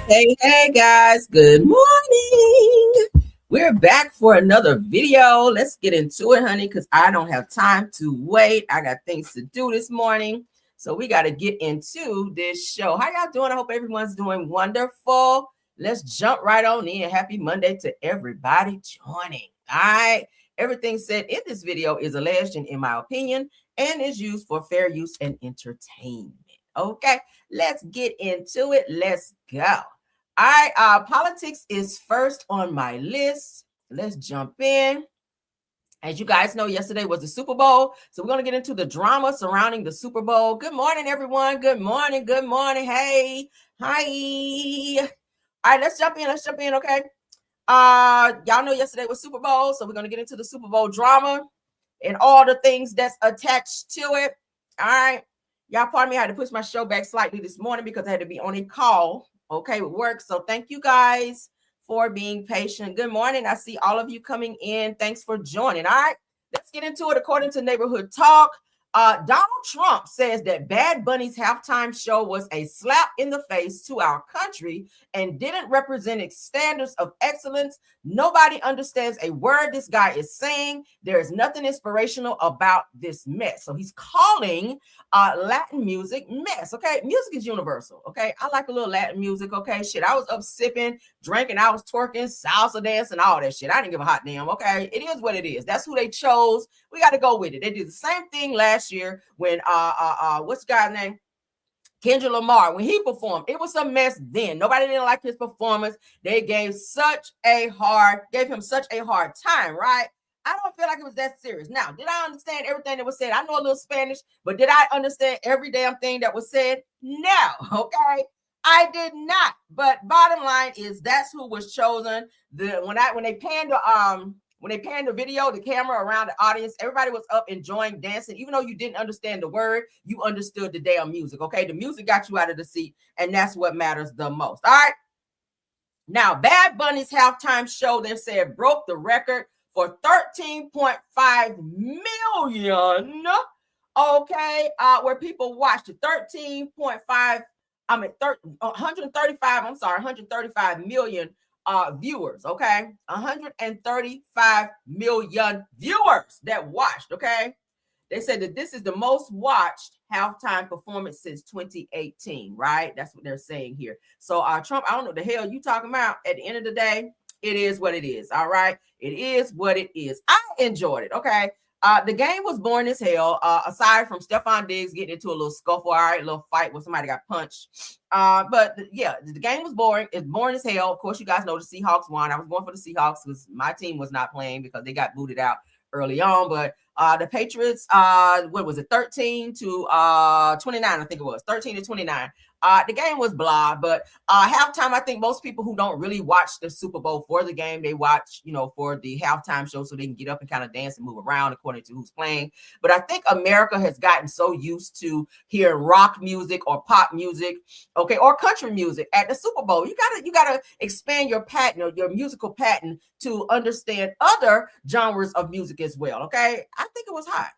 Hey guys, good morning. We're back for another video. Let's get into it, honey, because I don't have time to wait. I got things to do this morning. So we got to get into this show. How y'all doing? I hope everyone's doing wonderful. Let's jump right on in. Happy Monday to everybody joining. All right. Everything said in this video is alleged and in my opinion and is used for fair use and entertainment. Okay, let's get into it. Let's go. All right, politics is first on my list. Let's jump in. As you guys know, yesterday was the Super Bowl. So we're going to get into the drama surrounding the Super Bowl. Good morning, everyone. Good morning. Good morning. Hey. Hi. All right, let's jump in. Okay. Y'all know yesterday was Super Bowl. So we're going to get into the Super Bowl drama and all the things that's attached to it. All right. Y'all, pardon me. I had to push my show back slightly this morning because I had to be on a call. Okay, with work. So thank you guys for being patient. Good morning. I see all of you coming in. Thanks for joining. All right, let's get into it. According to Neighborhood Talk, Donald Trump says that Bad Bunny's halftime show was a slap in the face to our country and didn't represent its standards of excellence. Nobody understands a word this guy is saying. There is nothing inspirational about this mess. So he's calling Latin music mess. Okay, music is universal. Okay, I like a little Latin music. Okay, shit, I was up sipping, drinking, I was twerking, salsa dancing, all that shit. I didn't give a hot damn. Okay, it is what it is. That's who they chose. We got to go with it. They did the same thing last year when what's the guy's name? Kendrick Lamar, when he performed, it was a mess then. Nobody didn't like his performance. They gave him such a hard time, right? I don't feel like it was that serious. Now, did I understand everything that was said? I know a little Spanish, but did I understand every damn thing that was said? No, okay? I did not. But bottom line is that's who was chosen. When they panned the video, the camera around the audience, everybody was up enjoying dancing. Even though you didn't understand the word, you understood the damn music, okay? The music got you out of the seat, and that's what matters the most, all right? Now, Bad Bunny's halftime show, they said, broke the record for 13.5 million, okay, where people watched it. 135 million viewers, okay? 135 million viewers that watched, okay? They said that this is the most watched halftime performance since 2018, right? That's what they're saying here. So Trump, I don't know what the hell you talking about. At the end of the day, it is what it is, all right? It is what it is. I enjoyed it, okay? The game was boring as hell, aside from Steffon Diggs getting into a little scuffle, all right, a little fight where somebody got punched. But yeah, the game was boring. It's boring as hell. Of course, you guys know the Seahawks won. I was going for the Seahawks because my team was not playing because they got booted out early on. But the Patriots, what was it, 13 to 29, I think it was, 13 to 29. The game was blah, but halftime, I think most people who don't really watch the Super Bowl for the game, they watch, for the halftime show so they can get up and kind of dance and move around according to who's playing. But I think America has gotten so used to hearing rock music or pop music, okay, or country music at the Super Bowl. You gotta expand your pattern or your musical pattern to understand other genres of music as well, okay? I think it was hot.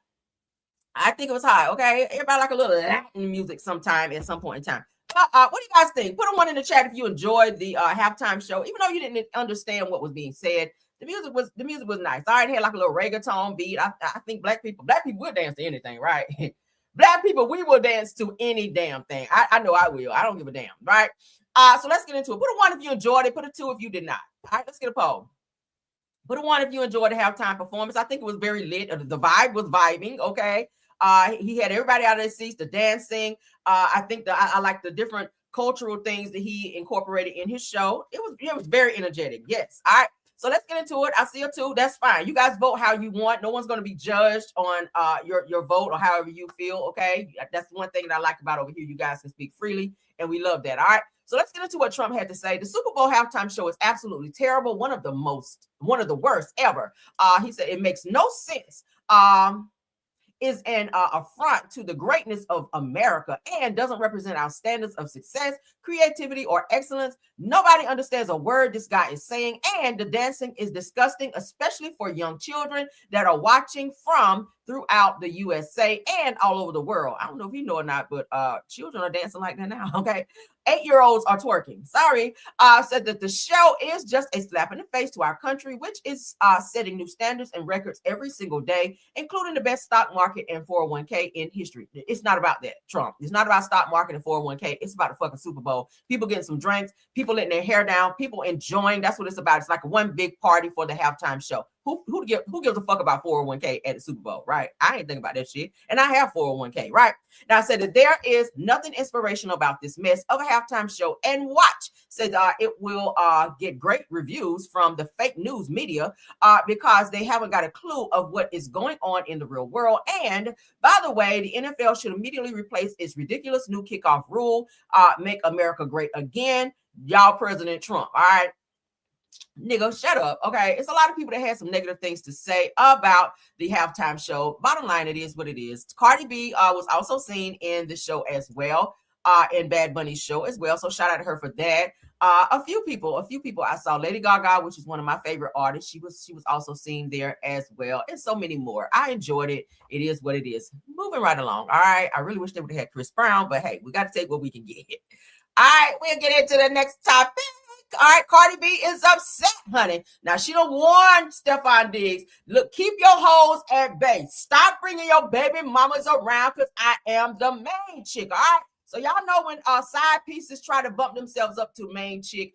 Okay? Everybody like a little Latin music sometime at some point in time. What do you guys think? Put a one in the chat if you enjoyed the halftime show, even though you didn't understand what was being said. The music was nice. All right, it had like a little reggaeton beat. I think black people would dance to anything, right? Black people, we will dance to any damn thing. I know I will. I don't give a damn, right? So let's get into it. Put a one if you enjoyed it. Put a two if you did not. All right, let's get a poll. Put a one if you enjoyed the halftime performance. I think it was very lit. The vibe was vibing, okay? He had everybody out of their seats, the dancing. I think I like the different cultural things that he incorporated in his show. It was very energetic. Yes. All right. So let's get into it. I see a two. That's fine. You guys vote how you want. No one's going to be judged on your vote or however you feel. Okay. That's one thing that I like about over here. You guys can speak freely, and we love that. All right. So let's get into what Trump had to say. The Super Bowl halftime show is absolutely terrible. One of the worst ever. He said it makes no sense. Is an affront to the greatness of America and doesn't represent our standards of success, creativity, or excellence. Nobody understands a word this guy is saying, and the dancing is disgusting, especially for young children that are watching from throughout the USA and all over the world. I don't know if you know or not, but children are dancing like that now. Okay, 8-year-olds are twerking. Sorry, said that the show is just a slap in the face to our country, which is setting new standards and records every single day, including the best stock market and 401k in history. It's not about that, Trump. It's not about stock market and 401k. It's about the fucking Super Bowl. People getting some drinks, people letting their hair down, people enjoying. That's what it's about. It's like one big party for the halftime show. Who gives a fuck about 401k at the Super Bowl, right? I ain't thinking about that shit. And I have 401k, right? Now, I said that there is nothing inspirational about this mess of a halftime show. And watch, said it will get great reviews from the fake news media because they haven't got a clue of what is going on in the real world. And by the way, the NFL should immediately replace its ridiculous new kickoff rule, make America great again. Y'all, President Trump, all right? Nigga, shut up. Okay, it's a lot of people that had some negative things to say about the halftime show. Bottom line, it is what it is. Cardi B was also seen in the show as well, in Bad Bunny's show as well. So shout out to her for that. A few people I saw. Lady Gaga, which is one of my favorite artists. She was also seen there as well, and so many more. I enjoyed it. It is what it is. Moving right along. All right. I really wish they would have had Chris Brown, but hey, we got to take what we can get. All right, we'll get into the next topic. All right, Cardi B is upset, honey. Now, she don't warn Stefon Diggs. Look, keep your hoes at bay. Stop bringing your baby mamas around because I am the main chick, all right? So y'all know when side pieces try to bump themselves up to main chick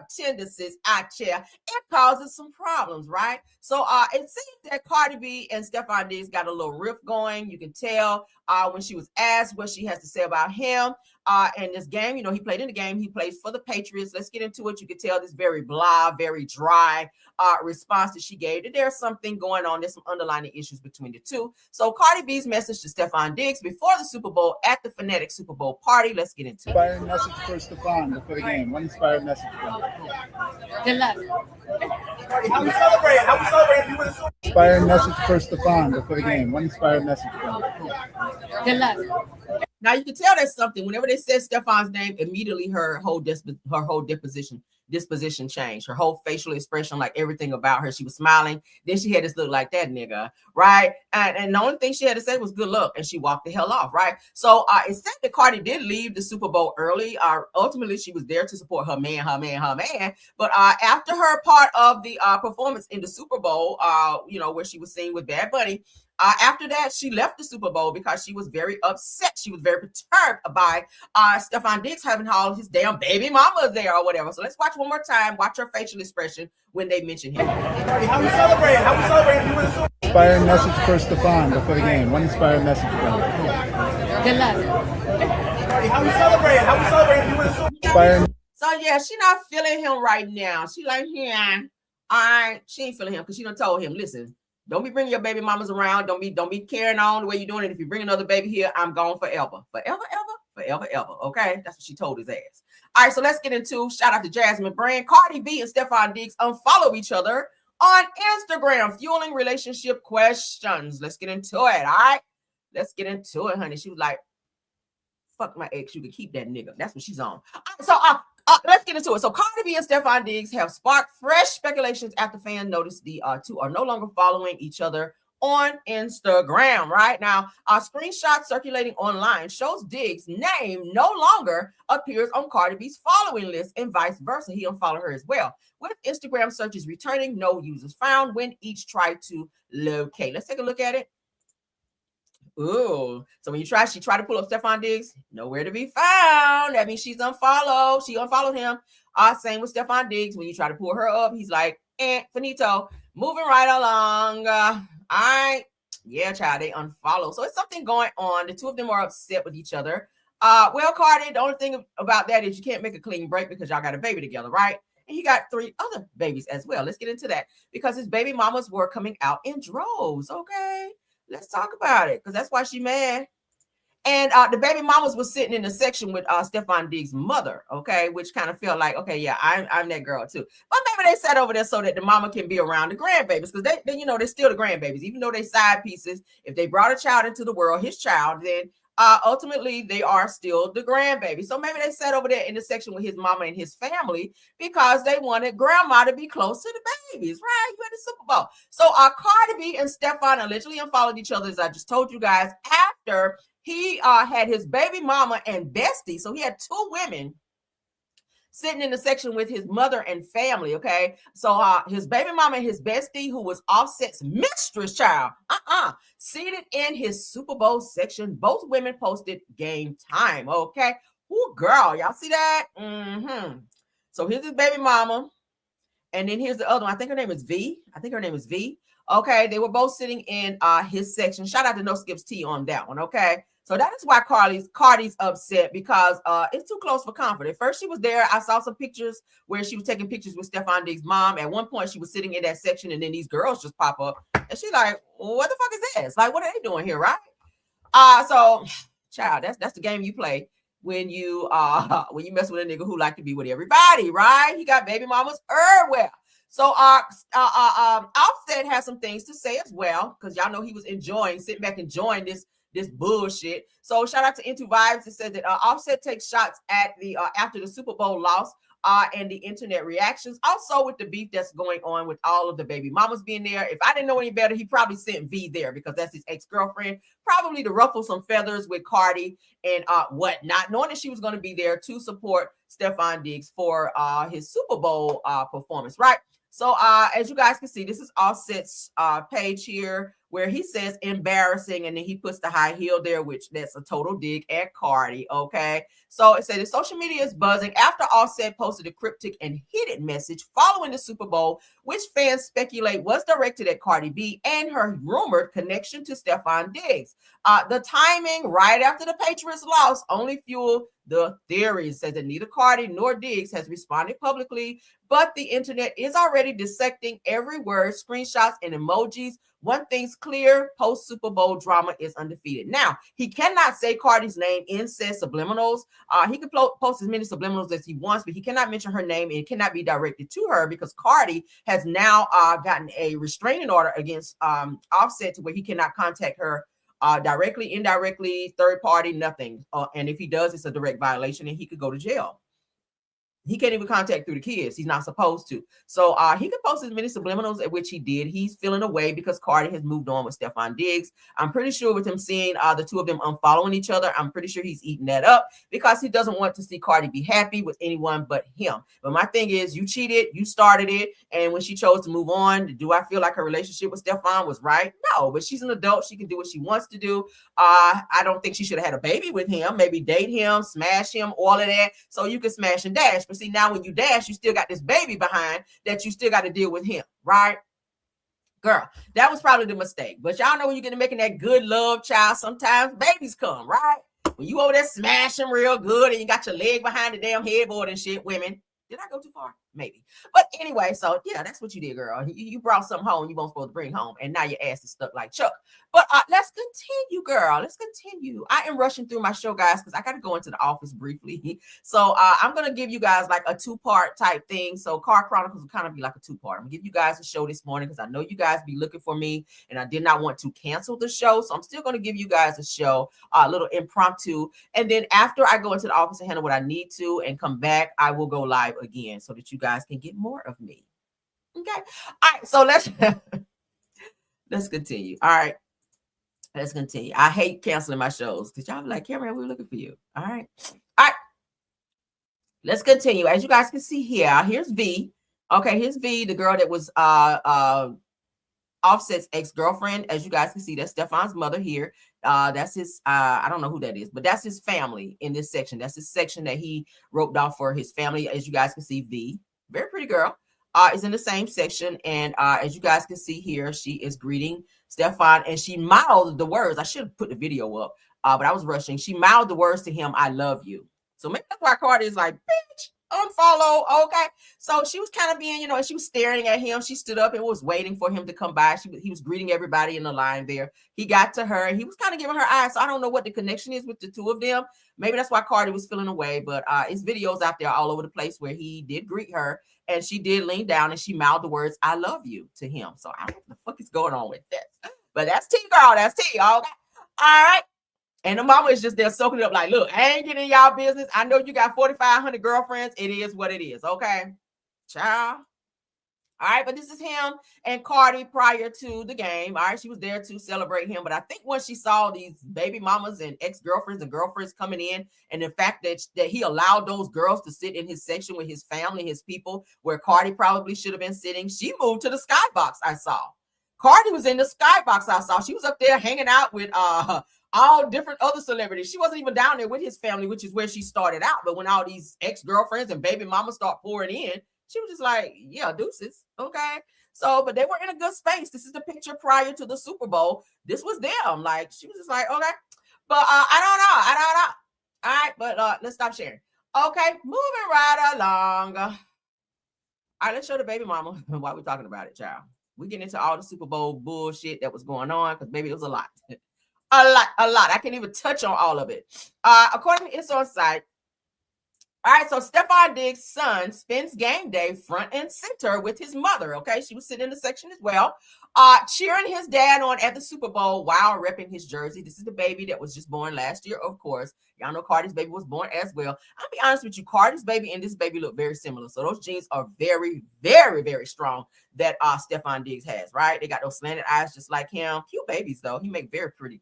tendencies out here, it causes some problems, right? So it seems that Cardi B and Stefon Diggs got a little rift going. You can tell when she was asked what she has to say about him in this game. You know, he played in the game. He plays for the Patriots. Let's get into it. You can tell this very blah, very dry response that she gave. That there's something going on. There's some underlying issues between the two. So Cardi B's message to Stefon Diggs before the Super Bowl at the Fanatic Super Bowl party. Let's get into it. Inspiring message for Stefon before the game. One inspired message for him. Good luck. How we celebrate? How we celebrate? You win the Super Bowl. Inspiring message for Stefon before the game. One inspired message for him. Good luck. Now you can tell there's something. Whenever they said Stefon's name, immediately her whole disposition changed. Her whole facial expression, like everything about her. She was smiling. Then she had this look like that nigga, right? And the only thing she had to say was good luck, and she walked the hell off, right? So it said that Cardi did leave the Super Bowl early. Ultimately, she was there to support her man. But after her part of the performance in the Super Bowl, where she was seen with Bad Bunny, after that, she left the Super Bowl because she was very upset. She was very perturbed by Stefon Diggs having all his damn baby mama there or whatever. So let's watch one more time. Watch her facial expression when they mention him. How we celebrate? How we celebrate? You win the Super Bowl. Inspiring message for Stefon before the game. One inspired message for him. Good luck. How we celebrate? How we celebrate? You win the Super Bowl. Inspiring. So yeah, she not feeling him right now. She like, yeah, all right. She ain't feeling him because she done told him, listen, don't be bringing your baby mamas around. Don't be carrying on the way you're doing it. If you bring another baby here, I'm gone forever. Forever. Okay? That's what she told his ass. All right, so let's get into, shout out to Jasmine Brand. Cardi B and Stefon Diggs unfollow each other on Instagram, fueling relationship questions. Let's get into it, all right? Let's get into it, honey. She was like, fuck my ex, you can keep that nigga. That's what she's on. So let's get into it. So Cardi B and Stefon Diggs have sparked fresh speculations after fans noticed the two are no longer following each other on Instagram. Right now, a screenshot circulating online shows Diggs' name no longer appears on Cardi B's following list and vice versa. He unfollowed her as well. With Instagram searches returning, no users found when each tried to locate. Let's take a look at it. Ooh, so when she tried to pull up Stefon Diggs, nowhere to be found. That means she's unfollowed. She unfollowed him. Same with Stefon Diggs. When you try to pull her up, he's like, finito. Moving right along. All right. Yeah, child, they unfollow. So it's something going on. The two of them are upset with each other. Well, Cardi, the only thing about that is you can't make a clean break because y'all got a baby together, right? And he got 3 other babies as well. Let's get into that because his baby mamas were coming out in droves. Okay. Let's talk about it because that's why she mad. And the baby mamas was sitting in the section with Stefon Diggs' mother, okay, which kind of felt like, okay, yeah, I'm that girl too. But maybe they sat over there so that the mama can be around the grandbabies because they they're still the grandbabies, even though they side pieces. If they brought a child into the world, his child, then ultimately they are still the grandbaby. So maybe they sat over there in the section with his mama and his family because they wanted grandma to be close to the babies, right? You at the Super Bowl. So Cardi B and Stefon allegedly unfollowed each other, as I just told you guys, after he had his baby mama and bestie. So he had two women sitting in the section with his mother and family, okay? So his baby mama and his bestie, who was Offset's mistress child, seated in his Super Bowl section. Both women posted game time, okay? Ooh, girl, y'all see that? So here's his baby mama, and then here's the other one. I think her name is V. Okay, they were both sitting in his section. Shout out to No Skips T on that one, okay? So that is why Cardi's upset, because it's too close for comfort. At first she was there. I saw some pictures where she was taking pictures with Stefon Diggs' mom. At one point she was sitting in that section, and then these girls just pop up, and she's like, what the fuck is this? Like, what are they doing here, right? So child, that's the game you play when you mess with a nigga who like to be with everybody, right? He got baby mamas everywhere. So Offset has some things to say as well, because y'all know he was sitting back enjoying this bullshit. So shout out to Into Vibes. It says that Offset takes shots at the after the Super Bowl loss and the internet reactions. Also with the beef that's going on with all of the baby mamas being there. If I didn't know any better, he probably sent V there because that's his ex-girlfriend, probably to ruffle some feathers with Cardi and whatnot, knowing that she was going to be there to support Stefon Diggs for his Super Bowl performance, right? So as you guys can see, this is Offset's page here where he says embarrassing, and then he puts the high heel there, which that's a total dig at Cardi, okay? So it said the social media is buzzing after Offset posted a cryptic and hidden message following the Super Bowl, which fans speculate was directed at Cardi B and her rumored connection to Stefon Diggs. The timing right after the Patriots loss only fueled the theories, says that neither Cardi nor Diggs has responded publicly, but the internet is already dissecting every word, screenshots, and emojis. One thing's clear, post-Super Bowl drama is undefeated. Now, he cannot say Cardi's name in said subliminals. He can post as many subliminals as he wants, but he cannot mention her name, and it cannot be directed to her because Cardi has now gotten a restraining order against Offset to where he cannot contact her directly, indirectly, third party, nothing. And if he does, it's a direct violation and he could go to jail. He can't even contact through the kids. He's not supposed to. So he could post as many subliminals, at which he did. He's feeling away because Cardi has moved on with Stefon Diggs. I'm pretty sure with him seeing the two of them unfollowing each other, I'm pretty sure he's eating that up because he doesn't want to see Cardi be happy with anyone but him. But my thing is, you cheated, you started it, and when she chose to move on, do I feel like her relationship with Stefon was right? No, but she's an adult. She can do what she wants to do. I don't think she should have had a baby with him, maybe date him, smash him, all of that, so you can smash and dash. But see, now when you dash, you still got this baby behind that you still got to deal with him, right? Girl, that was probably the mistake. But y'all know when you're making that good love child, sometimes babies come, right? When you over there smashing real good and you got your leg behind the damn headboard and shit, women. Did I go too far? Maybe. But anyway, so yeah, that's what you did, girl. You brought something home you weren't supposed to bring home, and now your ass is stuck like Chuck. But let's continue, girl. Let's continue. I am rushing through my show, guys, because I got to go into the office briefly. So I'm going to give you guys like a two-part type thing. So Car Chronicles will kind of be like a two-part. I'm going to give you guys a show this morning because I know you guys be looking for me, and I did not want to cancel the show. So I'm still going to give you guys a show, a little impromptu. And then after I go into the office and handle what I need to and come back, I will go live again so that you guys can get more of me. Okay. All right. So let's continue. All right. Let's continue. I hate canceling my shows because y'all be like, Cameron, we're looking for you. All right. All right. Let's continue. As you guys can see here, here's V. Okay. Here's V, the girl that was Offset's ex-girlfriend. As you guys can see, that's Stefon's mother here. That's his, I don't know who that is, but that's his family in this section. That's his section that he roped off for his family. As you guys can see, V, very pretty girl, is in the same section. And as you guys can see here, she is greeting Stefon, and she mouthed the words. I should have put the video up, but I was rushing. She mouthed the words to him, I love you. So maybe that's why Cardi is like, bitch, unfollow. Okay. So she was kind of being, and she was staring at him. She stood up and was waiting for him to come by. He was greeting everybody in the line there. He got to her and he was kind of giving her eyes. So I don't know what the connection is with the two of them. Maybe that's why Cardi was feeling away, but his videos out there all over the place where he did greet her and she did lean down and she mouthed the words, I love you to him. So I don't know what the fuck is going on with that. But that's T, girl. That's T. Okay. All right. And the mama is just there soaking it up like, look, I ain't getting in y'all business. I know you got 4,500 girlfriends. It is what it is, okay? Child. All right, but this is him and Cardi prior to the game. All right, she was there to celebrate him. But I think once she saw these baby mamas and ex-girlfriends and girlfriends coming in, and the fact that he allowed those girls to sit in his section with his family, his people, where Cardi probably should have been sitting, she moved to the skybox, I saw. Cardi was in the skybox, I saw. She was up there hanging out with all different other celebrities. She wasn't even down there with his family, which is where she started out. But when all these ex-girlfriends and baby mamas start pouring in, she was just like, yeah, deuces. Okay. So, but they were in a good space. This is the picture prior to the Super Bowl. This was them. Like, she was just like, okay. But I don't know. All right, but let's stop sharing. Okay, moving right along. All right, let's show the baby mama while we're talking about it, child. We get into all the Super Bowl bullshit that was going on because maybe it was a lot. a lot. I can't even touch on all of it. According to It's On Site, all right, so Stefon Diggs' son spends game day front and center with his mother, okay? She was sitting in the section as well, cheering his dad on at the Super Bowl while repping his jersey. This is the baby that was just born last year, of course. Y'all know Cardi's baby was born as well. I'll be honest with you, Cardi's baby and this baby look very similar. So those genes are very, very, very strong that Stefon Diggs has, right? They got those slanted eyes just like him. Cute babies, though. He make very pretty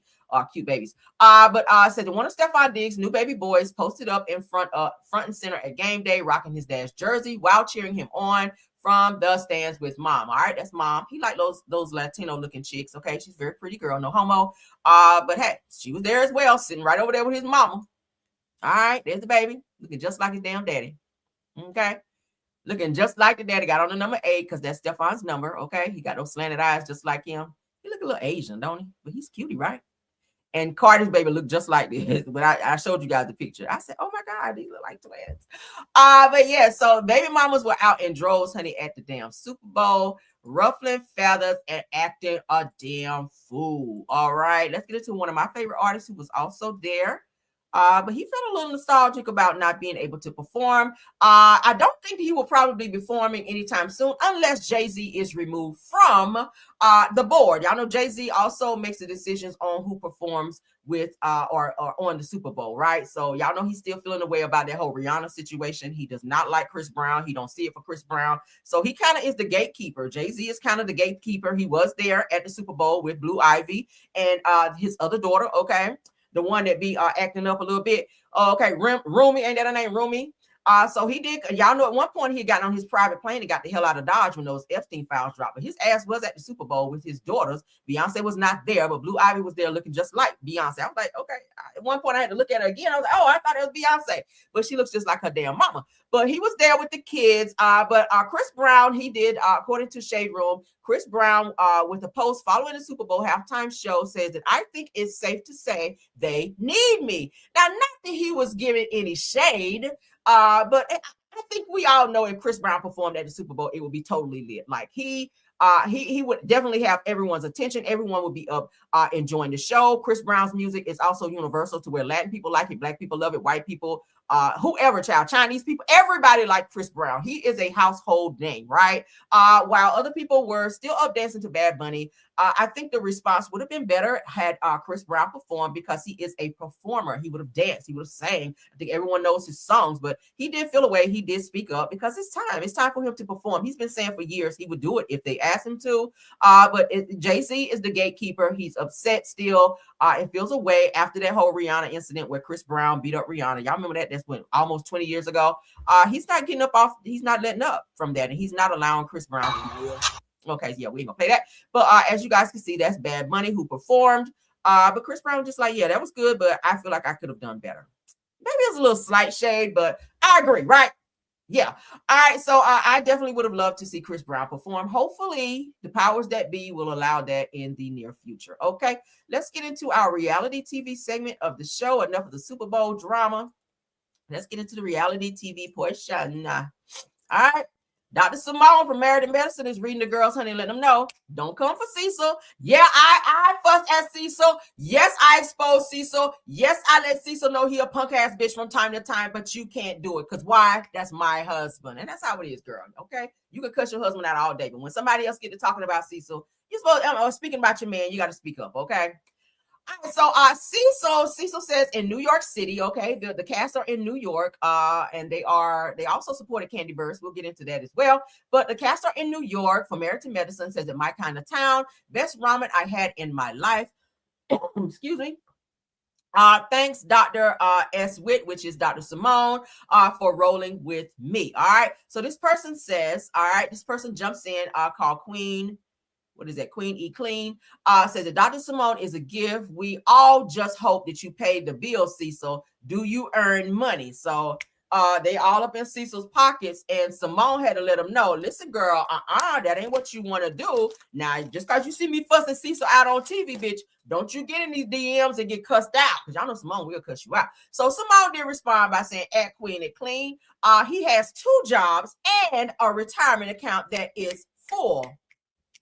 cute babies. But said one of Stefon Diggs' new baby boys posted up in front and center at game day, rocking his dad's jersey while cheering him on from the stands with mom. All right, that's mom. He like those Latino looking chicks. Okay, she's a very pretty girl, no homo. But hey, she was there as well, sitting right over there with his mama. All right, there's the baby, looking just like his damn daddy. Okay, looking just like the daddy. Got on the number 8 because that's Stefon's number. Okay, he got those slanted eyes just like him. He look a little Asian, don't he? But he's cutie, right? And Cardi's baby looked just like this. But I showed you guys the picture. I said, oh my God, these look like twins. But yeah, so baby mamas were out in droves, honey, at the damn Super Bowl, ruffling feathers and acting a damn fool. All right, let's get into one of my favorite artists who was also there. But he felt a little nostalgic about not being able to perform. I don't think he will probably be performing anytime soon unless Jay-Z is removed from the board. Y'all know Jay-Z also makes the decisions on who performs with or on the Super Bowl, right? So y'all know he's still feeling the way about that whole Rihanna situation. He does not like Chris Brown. He don't see it for Chris Brown. So he kind of is the gatekeeper. Jay-Z is kind of the gatekeeper. He was there at the Super Bowl with Blue Ivy and his other daughter, okay? The one that be acting up a little bit. Okay, Rumi, ain't that her name, Rumi? So he did, y'all know at one point he got on his private plane and got the hell out of Dodge when those Epstein files dropped. But his ass was at the Super Bowl with his daughters. Beyonce was not there, but Blue Ivy was there looking just like Beyonce. I was like, okay. At one point I had to look at her again. I was like, oh, I thought it was Beyonce. But she looks just like her damn mama. But he was there with the kids. But Chris Brown, he did, according to Shade Room, Chris Brown, with a post following the Super Bowl halftime show, says that I think it's safe to say they need me. Now, not that he was giving any shade, but I think we all know if Chris Brown performed at the Super Bowl, it would be totally lit. Like he would definitely have everyone's attention. Everyone would be up enjoying the show. Chris Brown's music is also universal to where Latin people like it, Black people love it, white people, whoever, child, Chinese people, everybody like Chris Brown. He is a household name, right? While other people were still up dancing to Bad Bunny, I think the response would have been better had Chris Brown performed because he is a performer. He would have danced. He would have sang. I think everyone knows his songs, but he did feel a way. He did speak up because it's time. It's time for him to perform. He's been saying for years he would do it if they asked him to. But Jay-Z is the gatekeeper. He's upset still. It feels a way after that whole Rihanna incident where Chris Brown beat up Rihanna. Y'all remember that? That's when almost 20 years ago. He's not getting up off. He's not letting up from that, and he's not allowing Chris Brown to. Okay, yeah, we ain't gonna play that. But as you guys can see, that's Bad Bunny who performed. But Chris Brown was just like, yeah, that was good, but I feel like I could have done better. Maybe it's a little slight shade, but I agree, right? Yeah. All right. So I definitely would have loved to see Chris Brown perform. Hopefully, the powers that be will allow that in the near future. Okay, let's get into our reality TV segment of the show. Enough of the Super Bowl drama. Let's get into the reality TV portion. All right. Dr. Simone from Married in Medicine is reading the girls, honey, letting them know, don't come for Cecil. Yeah, I fussed at Cecil. Yes, I exposed Cecil. Yes, I let Cecil know he a punk-ass bitch from time to time, but you can't do it. Because why? That's my husband. And that's how it is, girl, okay? You can cuss your husband out all day, but when somebody else get to talking about Cecil, you're supposed to, speaking about your man, you got to speak up, okay? So Cecil says in New York City, okay, the cast are in New York, and they also supported Candy Burst. We'll get into that as well. But the cast are in New York for Married to Medicine, says in my kind of town, best ramen I had in my life. Excuse me. Thanks, Dr. S. Witt, which is Dr. Simone, for rolling with me. All right. So this person says, all right, this person jumps in, called Queen. What is that? Queen E Clean says that Dr. Simone is a gift. We all just hope that you paid the bill, Cecil. Do you earn money? So they all up in Cecil's pockets, and Simone had to let him know, listen, girl, that ain't what you want to do. Now, just because you see me fussing Cecil out on TV, bitch, don't you get in these DMs and get cussed out, because y'all know Simone will cuss you out. So Simone did respond by saying, at Queen and Clean, he has 2 jobs and a retirement account that is full.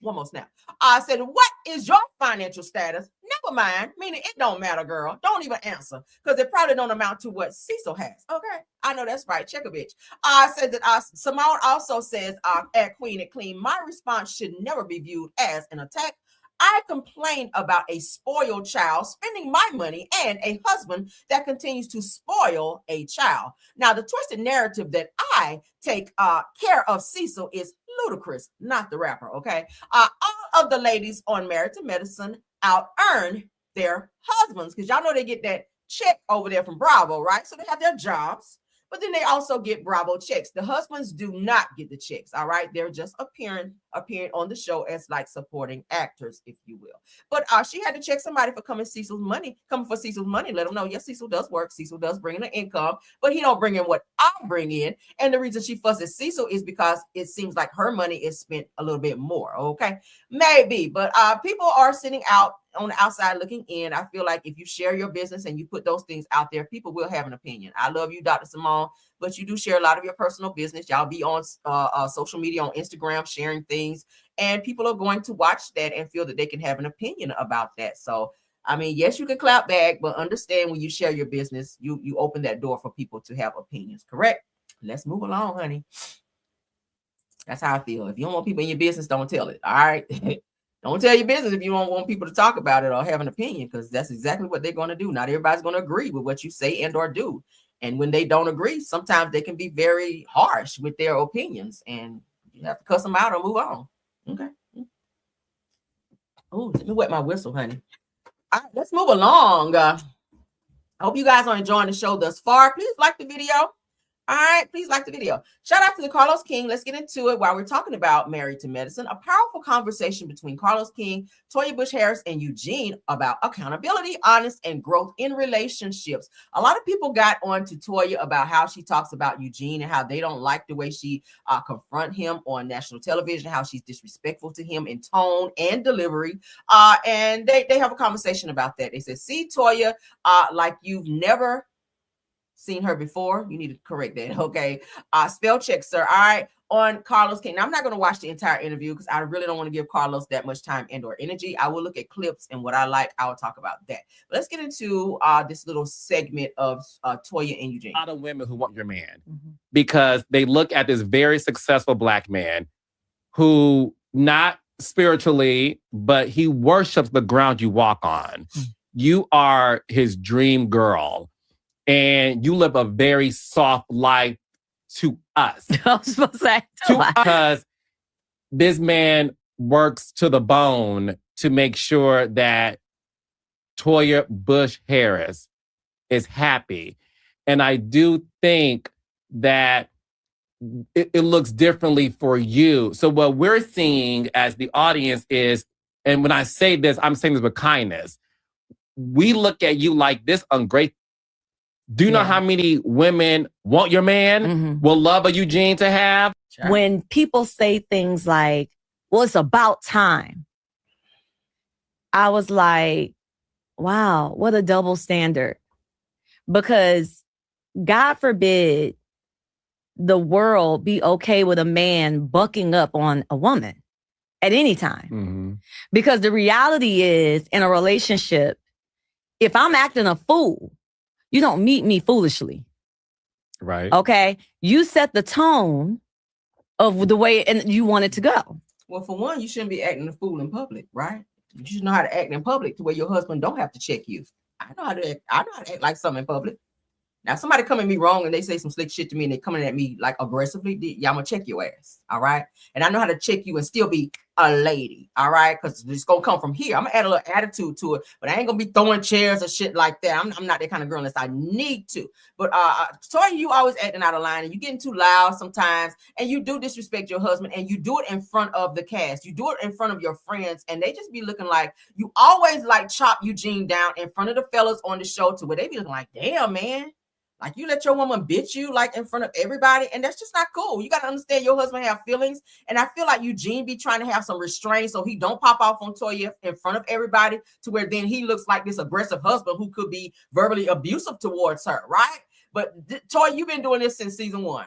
One more snap. I said, what is your financial status? Never mind. Meaning it don't matter, girl. Don't even answer. Because it probably don't amount to what Cecil has. Okay. I know that's right. Check a bitch. I said that Simone also says at Queen and Clean, my response should never be viewed as an attack. I complain about a spoiled child spending my money and a husband that continues to spoil a child. Now, the twisted narrative that I take care of Cecil is ludicrous, not the rapper, okay? All of the ladies on Married to Medicine out-earn their husbands, because y'all know they get that check over there from Bravo, right? So they have their jobs, but then they also get Bravo checks. The husbands do not get the checks, all right? They're just appearing on the show as like supporting actors, if you will. But she had to check somebody for coming for Cecil's money, let them know, yes, Cecil does work. Cecil does bring in an income, but he don't bring in what I bring in. And the reason she fusses Cecil is because it seems like her money is spent a little bit more, okay? Maybe, but people are sitting out on the outside looking in. I feel like if you share your business and you put those things out there, people will have an opinion. I love you, Dr. Simone, but you do share a lot of your personal business. Y'all be on social media, on Instagram, sharing things, and people are going to watch that and feel that they can have an opinion about that. So, I mean, yes, you can clap back, but understand when you share your business, you open that door for people to have opinions, correct? Let's move along, honey. That's how I feel. If you don't want people in your business, don't tell it, all right? Don't tell your business if you don't want people to talk about it or have an opinion, because that's exactly what they're going to do. Not everybody's going to agree with what you say and or do. And when they don't agree, sometimes they can be very harsh with their opinions, and you have to cuss them out or move on. Okay. Oh, let me wet my whistle, honey. All right, let's move along. I hope you guys are enjoying the show thus far. Please like the video. All right, please like the video. Shout out to the Carlos King. Let's get into it while we're talking about Married to Medicine. A powerful conversation between Carlos King, Toya Bush Harris, and Eugene about accountability, honest, and growth in relationships. A lot of people got on to Toya about how she talks about Eugene and how they don't like the way she confront him on national television, how she's disrespectful to him in tone and delivery. And they have a conversation about that. They said, see, Toya, like you've never seen her before. You need to correct that. Okay. Spell check, sir. All right. On Carlos King. Now, I'm not going to watch the entire interview because I really don't want to give Carlos that much time and or energy. I will look at clips, and what I like, I'll talk about that. But let's get into this little segment of Toya and Eugene. A lot of women who want your man because they look at this very successful Black man who, not spiritually, but he worships the ground you walk on. You are his dream girl. And you live a very soft life to us. I was supposed to say because this man works to the bone to make sure that Toya Bush Harris is happy. And I do think that it looks differently for you. So what we're seeing as the audience is, and when I say this, I'm saying this with kindness, we look at you like this ungrateful. Do you know how many women want your man, will love a Eugene to have? When people say things like, well, it's about time. I was like, wow, what a double standard. Because God forbid the world be okay with a man bucking up on a woman at any time. Because the reality is, in a relationship, if I'm acting a fool, you don't meet me foolishly. Right. Okay. You set the tone of the way and you want it to go. Well, for one, you shouldn't be acting a fool in public, right? You should know how to act in public to where your husband don't have to check you. I know how to act. I know how to act like something in public. Now, somebody come at me wrong and they say some slick shit to me and they coming at me like aggressively, yeah, I'm gonna check your ass. All right. And I know how to check you and still be a lady. All right. Because it's gonna come from here. I'm gonna add a little attitude to it, but I ain't gonna be throwing chairs or shit like that. I'm not that kind of girl unless I need to. But Toya, you always acting out of line and you getting too loud sometimes, and you do disrespect your husband, and you do it in front of the cast. You do it in front of your friends, and they just be looking like you always like chop Eugene down in front of the fellas on the show to where they be looking like, damn, man. Like you let your woman bitch you like in front of everybody, and that's just not cool. You got to understand your husband have feelings, and I feel like Eugene be trying to have some restraint so he don't pop off on Toya in front of everybody to where then he looks like this aggressive husband who could be verbally abusive towards her, right? But Toya, you've been doing this since season 1.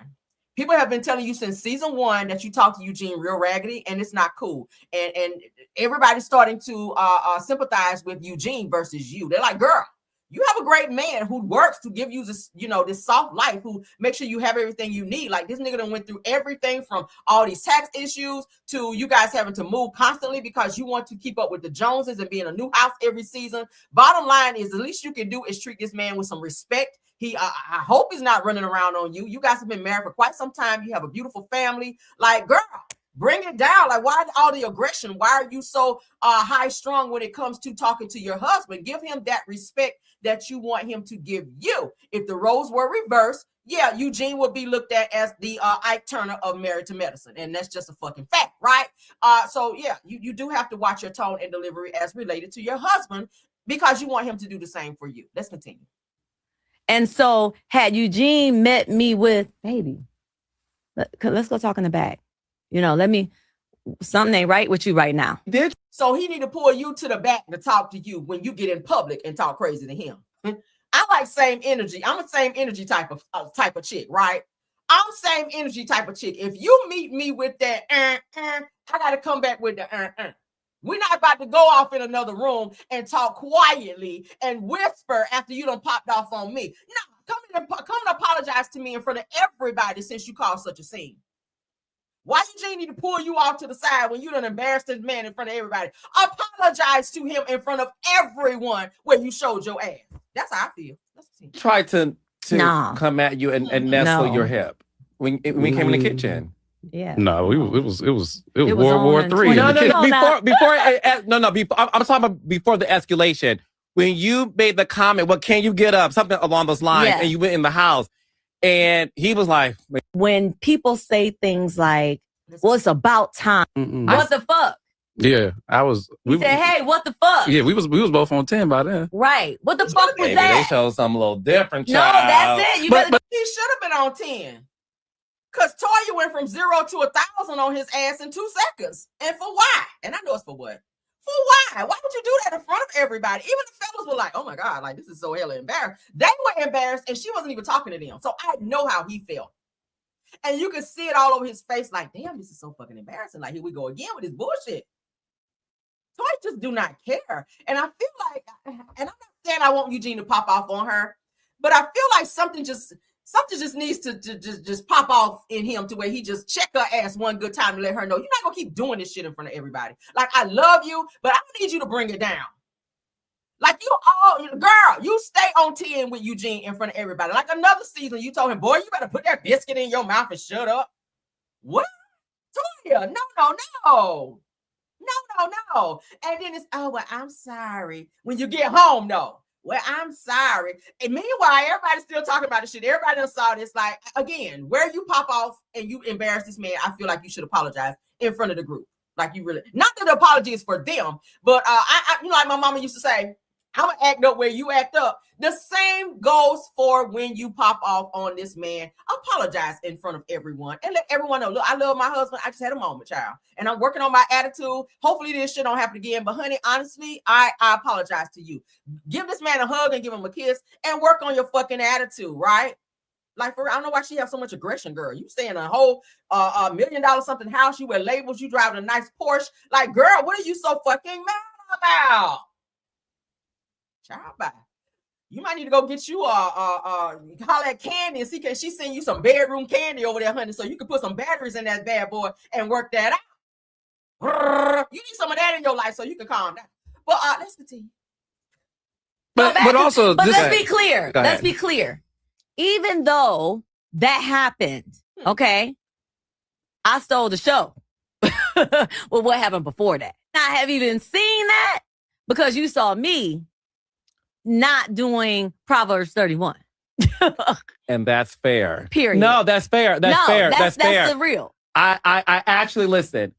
People have been telling you since season 1 that you talk to Eugene real raggedy, and it's not cool. And everybody's starting to sympathize with Eugene versus you. They're like, girl, you have a great man who works to give you this, this soft life, who makes sure you have everything you need. Like this nigga done went through everything from all these tax issues to you guys having to move constantly because you want to keep up with the Joneses and be in a new house every season. Bottom line is the least you can do is treat this man with some respect. I hope he's not running around on you. You guys have been married for quite some time. You have a beautiful family. Like, girl, bring it down. Like, why all the aggression? Why are you so high strung when it comes to talking to your husband? Give him that respect that you want him to give you. If the roles were reversed, yeah, Eugene would be looked at as the Ike Turner of Married to Medicine. And that's just a fucking fact, right? So yeah, you do have to watch your tone and delivery as related to your husband because you want him to do the same for you. Let's continue. And so had Eugene met me with, baby, let's go talk in the back. Something ain't right with you right now. So he need to pull you to the back to talk to you when you get in public and talk crazy to him. I like same energy. I'm a same energy type of chick, right? I'm same energy type of chick. If you meet me with that, I got to come back with the We're not about to go off in another room and talk quietly and whisper after you done popped off on me. No, come and apologize to me in front of everybody since you caused such a scene. Why Eugene need to pull you off to the side when you done embarrassed this man in front of everybody? Apologize to him in front of everyone where you showed your ass. That's how I feel. Try to come at you and nestle your hip when we came in the kitchen. Yeah. No, it was World War III. No. I'm talking about before the escalation. When you made the comment, well, can you get up? Something along those lines, and you went in the house. And he was like, when people say things like, well, it's about time. What the fuck? Yeah, He said, hey, what the fuck? Yeah, we was both on 10 by then. Right. What the fuck was that? They showed something a little different, child. No, that's it. But he should have been on 10. Because Toya went from 0 to 1,000 on his ass in 2 seconds. And for why? And I know it's for what? For why? Why would you do that in front of everybody? Even the fellas were like, oh my God, like this is so hella embarrassed. They were embarrassed and she wasn't even talking to them. So I know how he felt. And you could see it all over his face like, damn, this is so fucking embarrassing. Like, here we go again with this bullshit. So I just do not care. And I feel like, and I'm not saying I want Eugene to pop off on her, but I feel like something just needs to just pop off in him to where he just check her ass one good time to let her know you're not gonna keep doing this shit in front of everybody. Like, I love you, but I need you to bring it down. Like, girl, you stay on 10 with Eugene in front of everybody. Like another season, you told him, boy, you better put that biscuit in your mouth and shut up. What? Toya, no. And then it's, oh, well, I'm sorry. When you get home, no. Well, I'm sorry. And meanwhile, everybody's still talking about this shit. Everybody else saw this. Like, again, where you pop off and you embarrass this man, I feel like you should apologize in front of the group. Like, you really, not that the apology is for them, but I like my mama used to say, I'm gonna act up where you act up. The same goes for when you pop off on this man. Apologize in front of everyone and let everyone know, look, I love my husband. I just had a moment, child. And I'm working on my attitude. Hopefully this shit don't happen again. But honey, honestly, I apologize to you. Give this man a hug and give him a kiss and work on your fucking attitude, right? Like, for real, I don't know why she has so much aggression, girl. You stay in a whole $1 million something house. You wear labels. You drive a nice Porsche. Like, girl, what are you so fucking mad about? Child, bye. You might need to go get you holler at Candy and see, can she send you some bedroom candy over there, honey, so you can put some batteries in that bad boy and work that out. You need some of that in your life so you can calm down. Well, let's continue. But also, but this, let's be clear. Go ahead. Let's be clear. Even though that happened, okay, I stole the show. Well, what happened before that? I have even seen that because you saw me not doing Proverbs 31. And that's fair. Period. No, that's fair. That's fair. That's fair. That's the real. I actually listen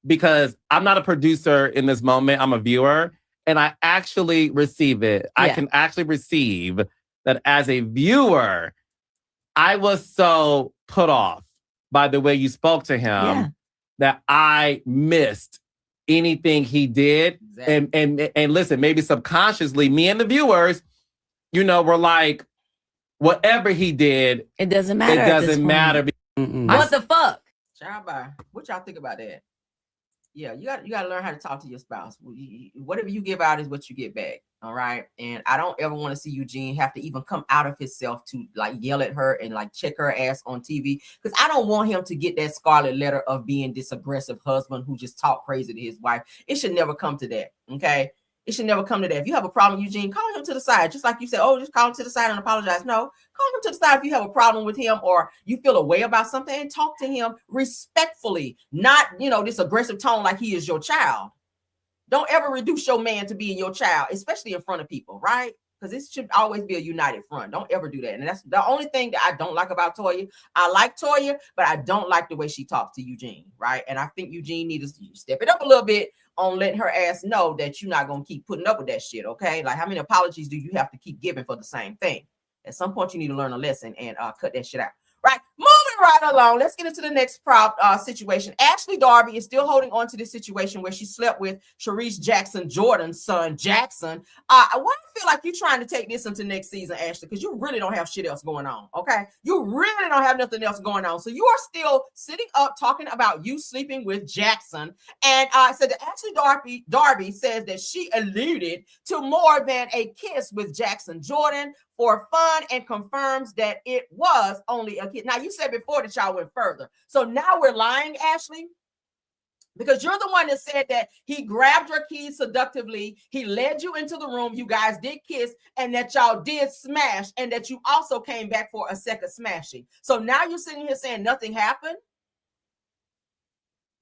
because I'm not a producer in this moment. I'm a viewer, and I actually receive it. I can actually receive that as a viewer. I was so put off by the way you spoke to him that I missed anything he did. Exactly. And listen, maybe subconsciously, me and the viewers, were like, whatever he did, it doesn't matter. It doesn't matter. What the fuck? Child bye. What y'all think about that? Yeah, you got to learn how to talk to your spouse. Whatever you give out is what you get back. All right. And I don't ever want to see Eugene have to even come out of himself to like yell at her and like check her ass on TV. Because I don't want him to get that scarlet letter of being this aggressive husband who just talk crazy to his wife. It should never come to that. Okay. It should never come to that. If you have a problem, Eugene, call him to the side. Just like you said, just call him to the side and apologize. No, call him to the side if you have a problem with him or you feel a way about something and talk to him respectfully, not, this aggressive tone like he is your child. Don't ever reduce your man to being your child, especially in front of people, right? Because it should always be a united front. Don't ever do that. And that's the only thing that I don't like about Toya. I like Toya, but I don't like the way she talks to Eugene, right? And I think Eugene needs to step it up a little bit on letting her ass know that you're not going to keep putting up with that shit, okay? Like, how many apologies do you have to keep giving for the same thing? At some point, you need to learn a lesson and cut that shit out. Right, moving right along. Let's get into the next situation. Ashley Darby is still holding on to this situation where she slept with Charrisse Jackson Jordan's son, Jackson. Why do you feel like you're trying to take this into next season, Ashley? Because you really don't have shit else going on, okay? You really don't have nothing else going on. So you are still sitting up talking about you sleeping with Jackson. And said that Ashley Darby says that she alluded to more than a kiss with Jackson Jordan for fun and confirms that it was only a kid. Now, you said before that y'all went further. So now we're lying, Ashley? Because you're the one that said that he grabbed your keys seductively. He led you into the room. You guys did kiss and that y'all did smash and that you also came back for a second smashing. So now you're sitting here saying nothing happened?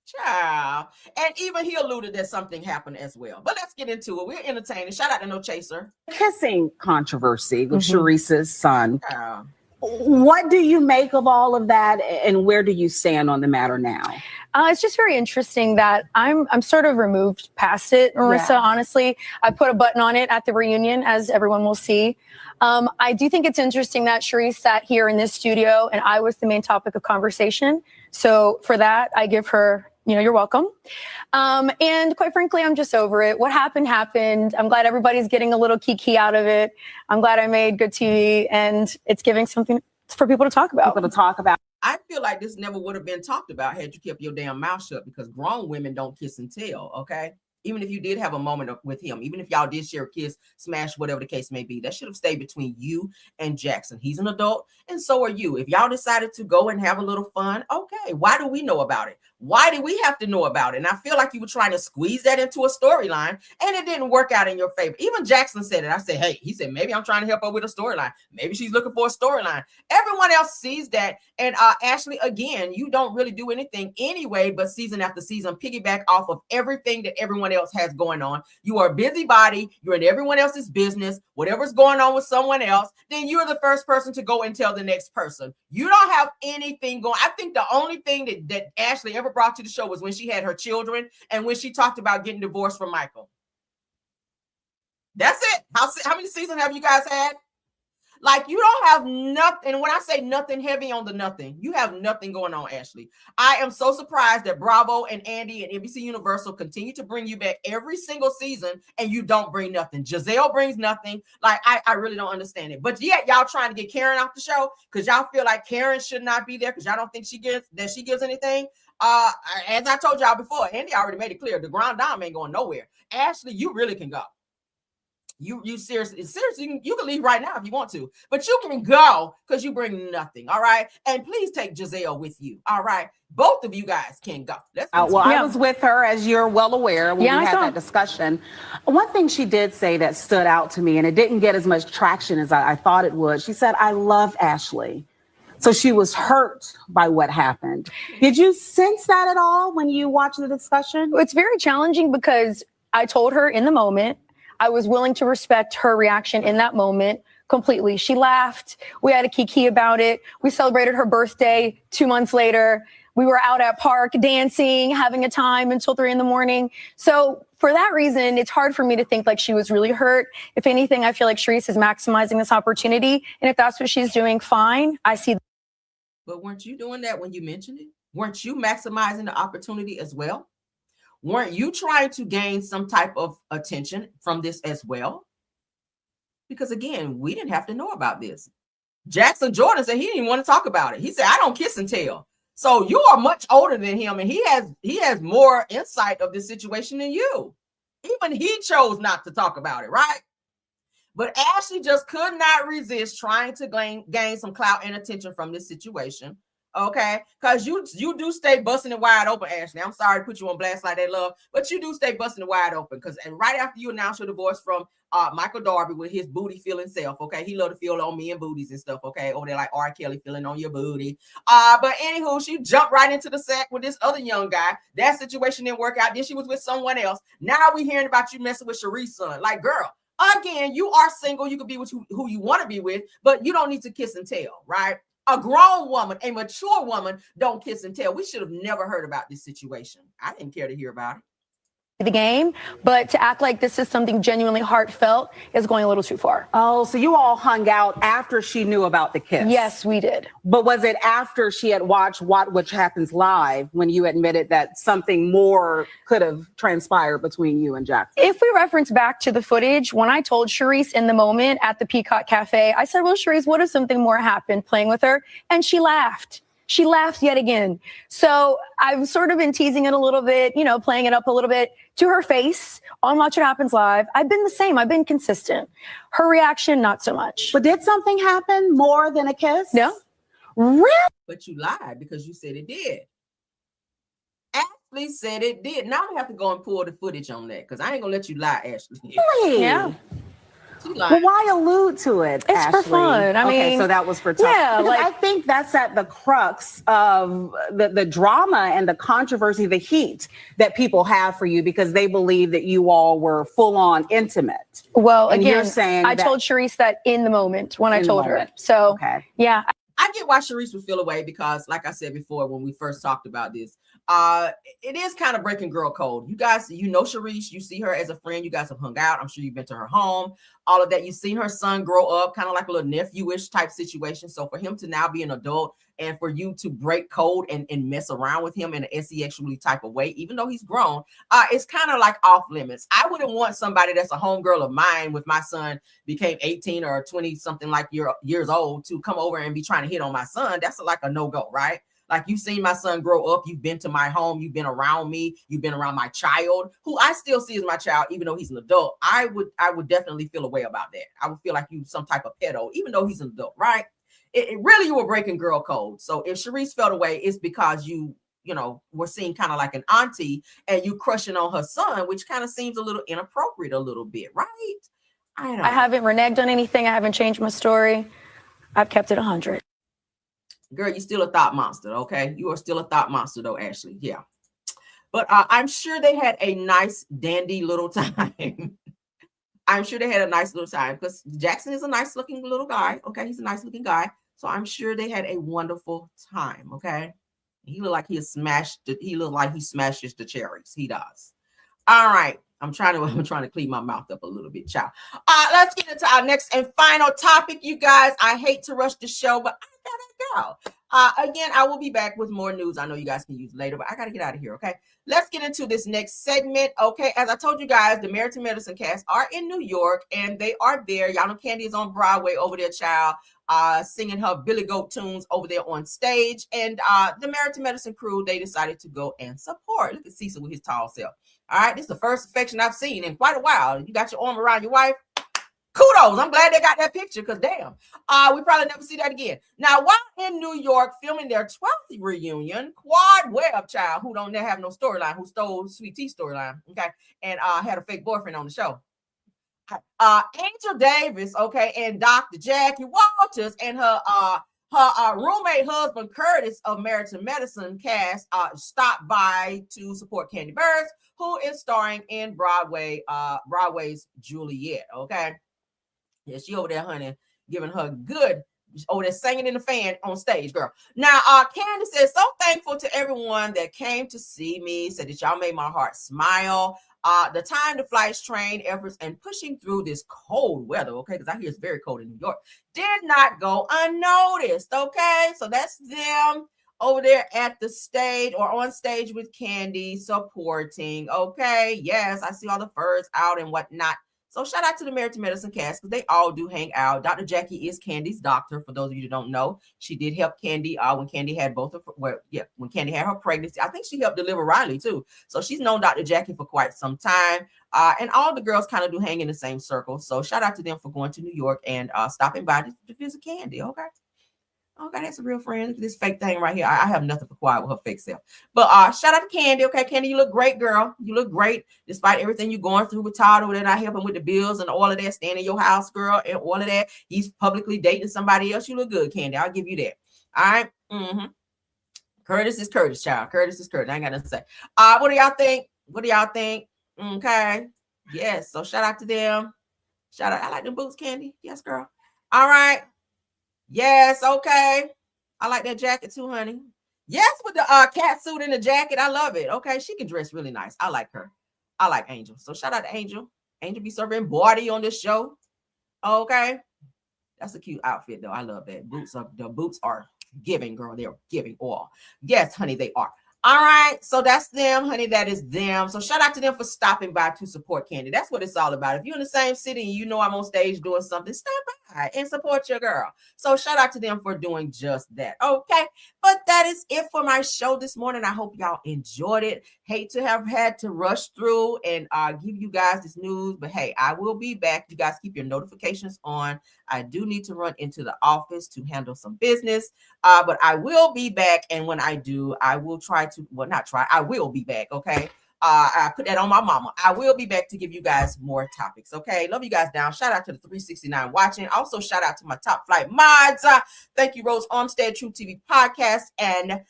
Child. And even he alluded that something happened as well. But let's get into it. We're entertaining. Shout out to No Chaser. Kissing controversy with Charrisse's son. Child. What do you make of all of that, and where do you stand on the matter now? It's just very interesting that I'm sort of removed past it, Marissa. Honestly, I put a button on it at the reunion, as everyone will see. I do think it's interesting that Charrisse sat here in this studio and I was the main topic of conversation. So for that, I give her, you're welcome. And quite frankly, I'm just over it. What happened, happened. I'm glad everybody's getting a little kiki out of it. I'm glad I made good TV and it's giving something for people to talk about. I feel like this never would have been talked about had you kept your damn mouth shut because grown women don't kiss and tell, okay? Even if you did have a moment with him, even if y'all did share a kiss, smash, whatever the case may be, that should have stayed between you and Jackson. He's an adult and so are you. If y'all decided to go and have a little fun, okay, why do we know about it? Why do we have to know about it? And I feel like you were trying to squeeze that into a storyline and it didn't work out in your favor. Even Jackson said it. I said, hey, he said, maybe I'm trying to help her with a storyline. Maybe she's looking for a storyline. Everyone else sees that. And Ashley, again, you don't really do anything anyway, but season after season, piggyback off of everything that everyone else has going on. You are a busybody. You're in everyone else's business. Whatever's going on with someone else, then you're the first person to go and tell the next person. You don't have anything going. I think the only thing that Ashley ever brought to the show was when she had her children and when she talked about getting divorced from Michael. That's it. How many seasons have you guys had? Like, you don't have nothing. And when I say nothing, heavy on the nothing, you have nothing going on, Ashley. I am so surprised that Bravo and Andy and NBC Universal continue to bring you back every single season and you don't bring nothing. Giselle brings nothing. Like, I really don't understand it. But yet, y'all trying to get Karen off the show because y'all feel like Karen should not be there because y'all don't think she gives anything. As I told y'all before, Andy already made it clear, the Grand Dame ain't going nowhere. Ashley, you really can go. You seriously, you can leave right now if you want to, but you can go because you bring nothing. All right. And please take Giselle with you. All right. Both of you guys can go. I was with her, as you're well aware, when we had that discussion. One thing she did say that stood out to me, and it didn't get as much traction as I thought it would. She said, "I love Ashley." So she was hurt by what happened. Did you sense that at all when you watched the discussion? It's very challenging because I told her in the moment, I was willing to respect her reaction in that moment completely. She laughed. We had a kiki about it. We celebrated her birthday 2 months later. We were out at park dancing, having a time until 3 a.m. So for that reason, it's hard for me to think like she was really hurt. If anything, I feel like Charrisse is maximizing this opportunity. And if that's what she's doing, fine. I see. But weren't you doing that when you mentioned it? Weren't you maximizing the opportunity as well? Weren't you trying to gain some type of attention from this as well? Because again, we didn't have to know about this. Jackson Jordan said he didn't want to talk about it. He said, "I don't kiss and tell." So you are much older than him, and he has more insight of this situation than you. Even he chose not to talk about it, right? But Ashley just could not resist trying to gain some clout and attention from this situation. Okay, because you do stay busting it wide open, Ashley. I'm sorry to put you on blast like that, love, but you do stay busting it wide open. And right after you announced your divorce from Michael Darby with his booty feeling self, okay, he love to feel on me and booties and stuff, okay, over there like R. Kelly feeling on your booty. But anywho, she jumped right into the sack with this other young guy. That situation didn't work out. Then she was with someone else. Now we hearing about you messing with Charrisse's son. Like, girl, again, you are single. You can be with who you want to be with, but you don't need to kiss and tell, right? A grown woman, a mature woman, don't kiss and tell. We should have never heard about this situation. I didn't care to hear about it. The game, but to act like this is something genuinely heartfelt is going a little too far. Oh, so you all hung out after she knew about the kiss? Yes, we did. But was it after she had watched Which Happens Live when you admitted that something more could have transpired between you and Jackson? If we reference back to the footage, when I told Charrisse in the moment at the Peacock Cafe, I said, "Well, Charrisse, what if something more happened playing with her?" And she laughed. She laughed yet again. So I've sort of been teasing it a little bit, playing it up a little bit to her face on Watch What Happens Live. I've been the same. I've been consistent. Her reaction, not so much. But did something happen more than a kiss? No. Really? But you lied because you said it did. Ashley said it did. Now we have to go and pull the footage on that because I ain't going to let you lie, Ashley. Really? Yeah. Well, why allude to it, It's Ashley? for fun. I mean, so that was for talk. Yeah, because I think that's at the crux of the drama and the controversy, the heat that people have for you because they believe that you all were full on intimate. Well, and again, you're saying I told Charrisse that in the moment when I told her. So, yeah. I get why Charrisse would feel away because, like I said before, when we first talked about this, it is kind of breaking girl code. You guys, Charrisse, you see her as a friend. You guys have hung out. I'm sure you've been to her home, all of that. You've seen her son grow up, kind of like a little nephew-ish type situation. So for him to now be an adult and for you to break code and mess around with him in an sexually type of way, even though he's grown, it's kind of like off limits. I wouldn't want somebody that's a homegirl of mine with my son became 18 or 20 something like years old to come over and be trying to hit on my son. That's like a no-go, right? Like, you've seen my son grow up. You've been to my home. You've been around me. You've been around my child, who I still see as my child, even though he's an adult. I would definitely feel a way about that. I would feel like you some type of pedo, even though he's an adult, right? It really, you were breaking girl code. So if Charrisse felt away, it's because you were seen kind of like an auntie and you crushing on her son, which kind of seems a little inappropriate a little bit, right? I haven't reneged on anything. I haven't changed my story. I've kept it 100. Girl, you're still a thought monster, okay? You are still a thought monster, though, Ashley. Yeah. But I'm sure they had a nice, dandy little time. I'm sure they had a nice little time because Jackson is a nice-looking little guy, okay? He's a nice-looking guy. So I'm sure they had a wonderful time, okay? He looked like he smashes the cherries. He does. All right. I'm trying to clean my mouth up a little bit, child. Let's get into our next and final topic, you guys. I hate to rush the show, but I gotta go. Again, I will be back with more news. I know you guys can use later, but I gotta get out of here, okay? Let's get into this next segment, okay? As I told you guys, the Married to Medicine cast are in New York, and they are there. Y'all know Candy is on Broadway over there, child, singing her Billy Goat tunes over there on stage. And the Married to Medicine crew, they decided to go and support. Look at Cecil with his tall self. All right, this is the first affection I've seen in quite a while. You got your arm around your wife. Kudos. I'm glad they got that picture because damn, we probably never see that again. Now, while in New York filming their 12th reunion, Quad Webb child, who don't have no storyline, who stole Sweet Tea storyline, okay, and had a fake boyfriend on the show. Angel Davis, okay, and Dr. Jackie Walters and her roommate husband Curtis of Married to Medicine cast stopped by to support Candy Burns, who is starring in Broadway's Juliet. Okay, yeah, she over there, honey, giving her good over there singing in the fan on stage, girl. Now, Candy says, so thankful to everyone that came to see me. Said that y'all made my heart smile. The time to flights, train efforts, and pushing through this cold weather, okay, because I hear it's very cold in New York, did not go unnoticed, okay? So that's them over there at the stage or on stage with Candy supporting, okay? Yes, I see all the furs out and whatnot. So shout out to the Married to Medicine cast because they all do hang out. Dr. Jackie is Candy's doctor. For those of you who don't know, she did help Candy when Candy had when Candy had her pregnancy. I think she helped deliver Riley too. So she's known Dr. Jackie for quite some time. And all the girls kind of do hang in the same circle. So shout out to them for going to New York and stopping by to visit Candy. Okay. Okay, that's a real friend. Look at this fake thing right here. I have nothing for quiet with her fake self. But shout out to Candy. Okay, Candy, you look great, girl. You look great despite everything you're going through with Todd over there, not helping with the bills and all of that, staying in your house, girl, and all of that. He's publicly dating somebody else. You look good, Candy. I'll give you that. All right. Mm-hmm. Curtis is Curtis, child. Curtis is Curtis. I ain't got nothing to say. What do y'all think? What do y'all think? Okay. Yes. So shout out to them. Shout out. I like the boots, Candy. Yes, girl. All right. Yes, okay. I like that jacket too, honey. Yes, with the cat suit and the jacket. I love it. Okay, she can dress really nice. I like her. I like Angel. So shout out to Angel. Angel be serving body on this show. Okay. That's a cute outfit, though. I love that. The boots are giving, girl. They're giving all. Yes, honey, they are. All right, so that's them, honey. That is them. So shout out to them for stopping by to support Candy. That's what it's all about. If you're in the same city and you know I'm on stage doing something, stop by and support your girl. So shout out to them for doing just that. Okay, but that is it for my show this morning. I hope y'all enjoyed it. Hate to have had to rush through and give you guys this news, but hey, I will be back. You guys keep your notifications on. I do need to run into the office to handle some business, but I will be back. And when I do, I will I will be back. Okay. I put that on my mama. I will be back to give you guys more topics. Okay. Love you guys down. Shout out to the 369 watching. Also, shout out to my top flight mods. Thank you, Rose Armstead, True TV Podcast, and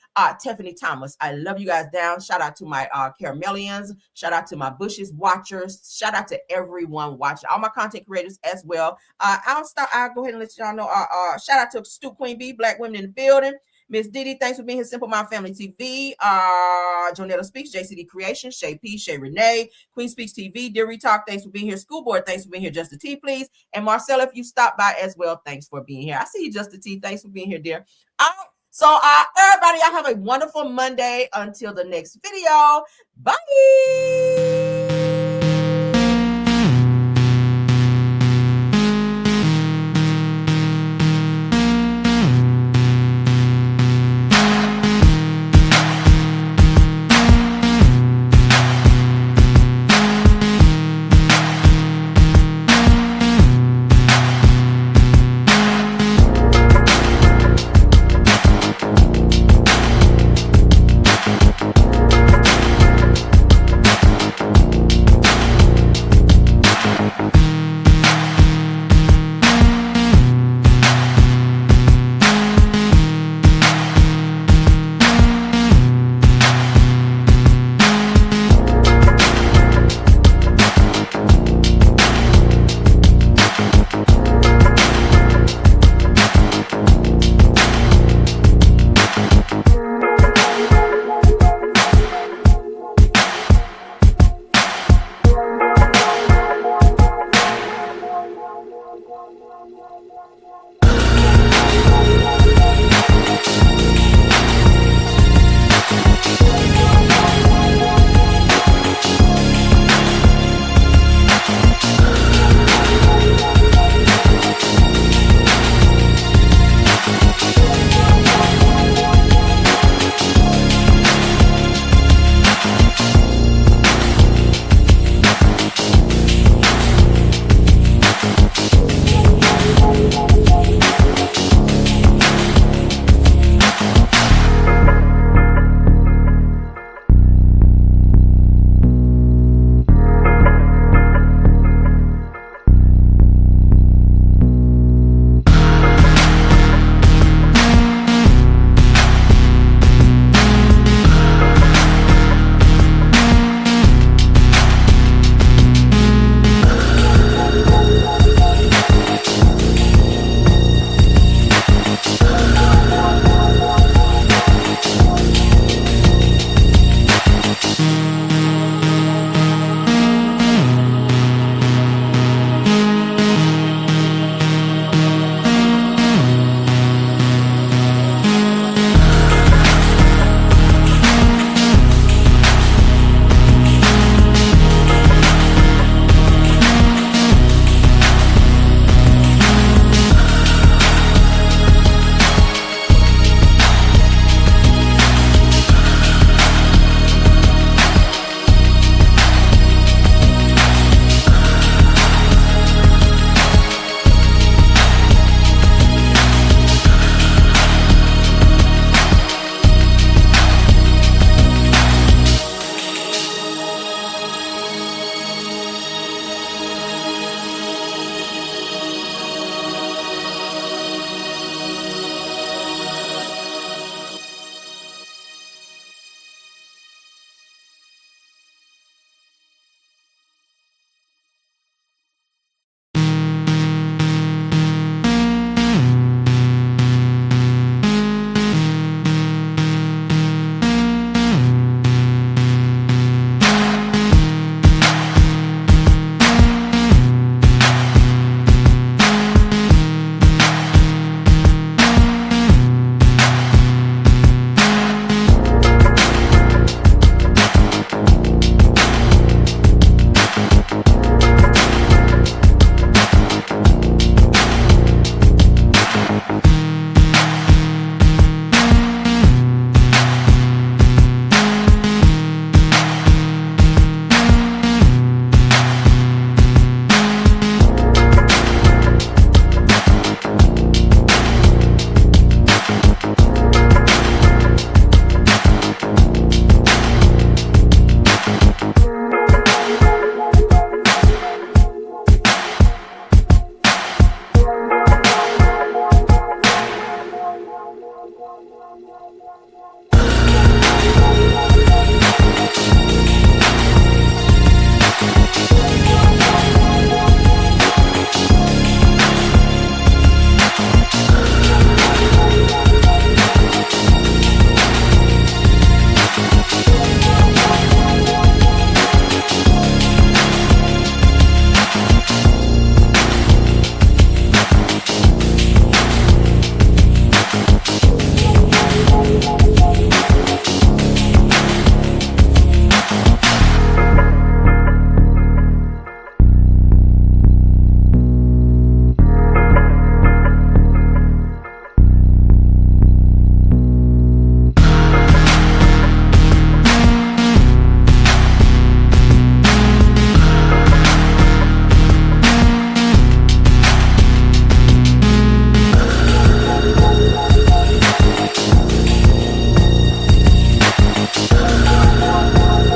Tiffany Thomas. I love you guys down. Shout out to my Caramelians. Shout out to my Bushes watchers. Shout out to everyone watching. All my content creators as well. I'll go ahead and let y'all know. Shout out to Stu Queen B, Black Women in the Building. Miss Didi, thanks for being here. Simple Mind Family TV. Jonetta Speaks, JCD Creations, Shay P, Shay Renee, Queen Speaks TV, Deary Talk, thanks for being here. School Board, thanks for being here. Just the T, please. And Marcella, if you stop by as well, thanks for being here. I see you, Just the T. Thanks for being here, dear. All right. So, everybody, y'all have a wonderful Monday. Until the next video. Bye.